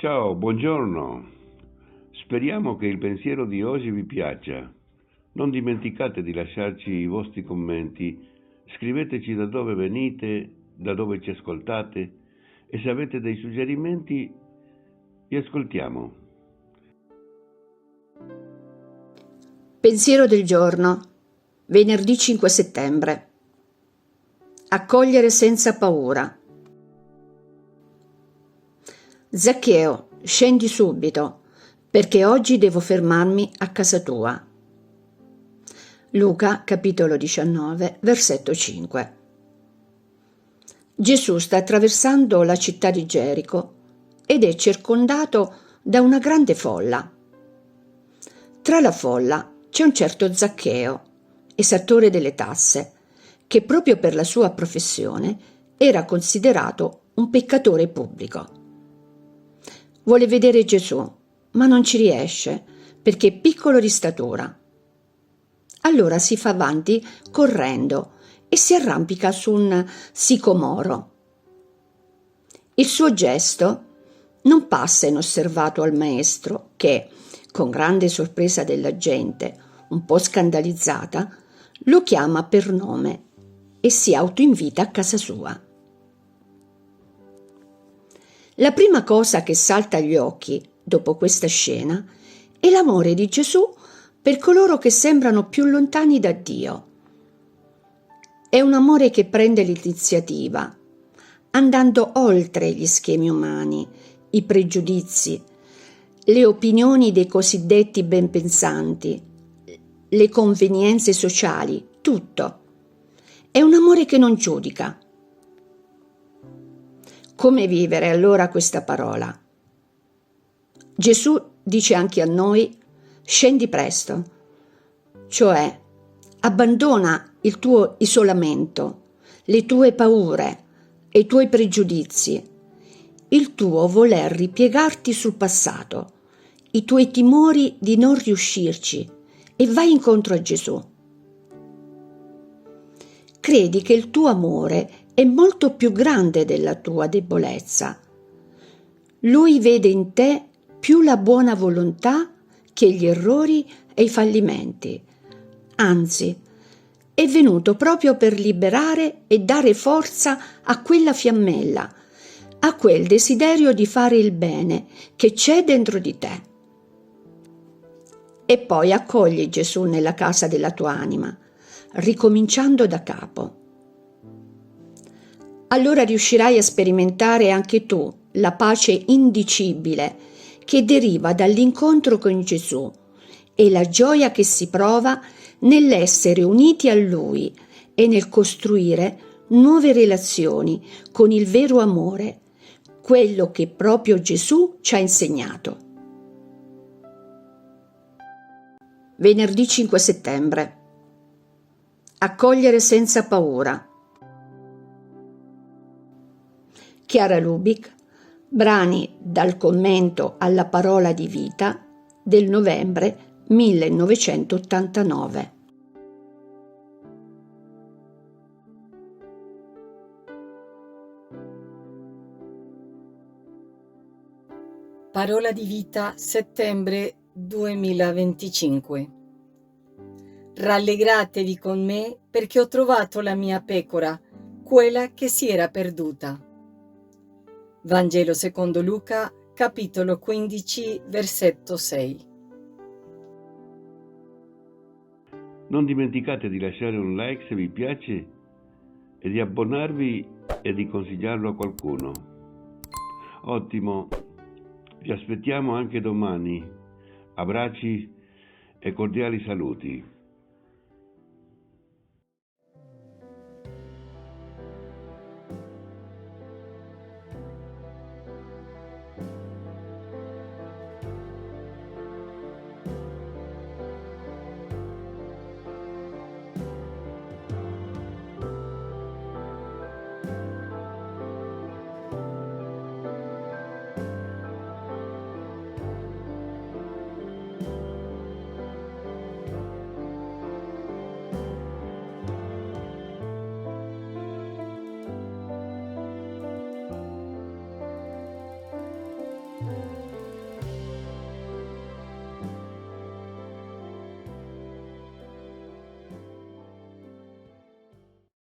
Ciao, buongiorno. Speriamo che il pensiero di oggi vi piaccia. Non dimenticate di lasciarci i vostri commenti. Scriveteci da dove venite, da dove ci ascoltate e se avete dei suggerimenti vi ascoltiamo. Pensiero del giorno, venerdì 5 settembre. Accogliere senza paura. Zaccheo, scendi subito, perché oggi devo fermarmi a casa tua. Luca, capitolo 19, versetto 5. Gesù sta attraversando la città di Gerico ed è circondato da una grande folla. Tra la folla c'è un certo Zaccheo, esattore delle tasse, che proprio per la sua professione era considerato un peccatore pubblico. Vuole vedere Gesù, ma non ci riesce perché è piccolo di statura. Allora si fa avanti correndo e si arrampica su un sicomoro. Il suo gesto non passa inosservato al maestro che, con grande sorpresa della gente, un po' scandalizzata, lo chiama per nome e si autoinvita a casa sua. La prima cosa che salta agli occhi dopo questa scena è l'amore di Gesù per coloro che sembrano più lontani da Dio. È un amore che prende l'iniziativa, andando oltre gli schemi umani, i pregiudizi, le opinioni dei cosiddetti benpensanti, le convenienze sociali, tutto. È un amore che non giudica. Come vivere allora questa parola? Gesù dice anche a noi: scendi presto, cioè abbandona il tuo isolamento, le tue paure e i tuoi pregiudizi, il tuo voler ripiegarti sul passato, i tuoi timori di non riuscirci e vai incontro a Gesù. Credi che il tuo amore è molto più grande della tua debolezza. Lui vede in te più la buona volontà che gli errori e i fallimenti. Anzi, è venuto proprio per liberare e dare forza a quella fiammella, a quel desiderio di fare il bene che c'è dentro di te. E poi accogli Gesù nella casa della tua anima, ricominciando da capo. Allora riuscirai a sperimentare anche tu la pace indicibile che deriva dall'incontro con Gesù e la gioia che si prova nell'essere uniti a Lui e nel costruire nuove relazioni con il vero amore, quello che proprio Gesù ci ha insegnato. Venerdì 5 settembre. Accogliere senza paura. Chiara Lubick, brani dal commento alla parola di vita del novembre 1989. Parola di vita, settembre 2025. Rallegratevi con me perché ho trovato la mia pecora, quella che si era perduta. Vangelo secondo Luca, capitolo 15, versetto 6. Non dimenticate di lasciare un like se vi piace e di abbonarvi e di consigliarlo a qualcuno. Ottimo, vi aspettiamo anche domani. Abbracci e cordiali saluti.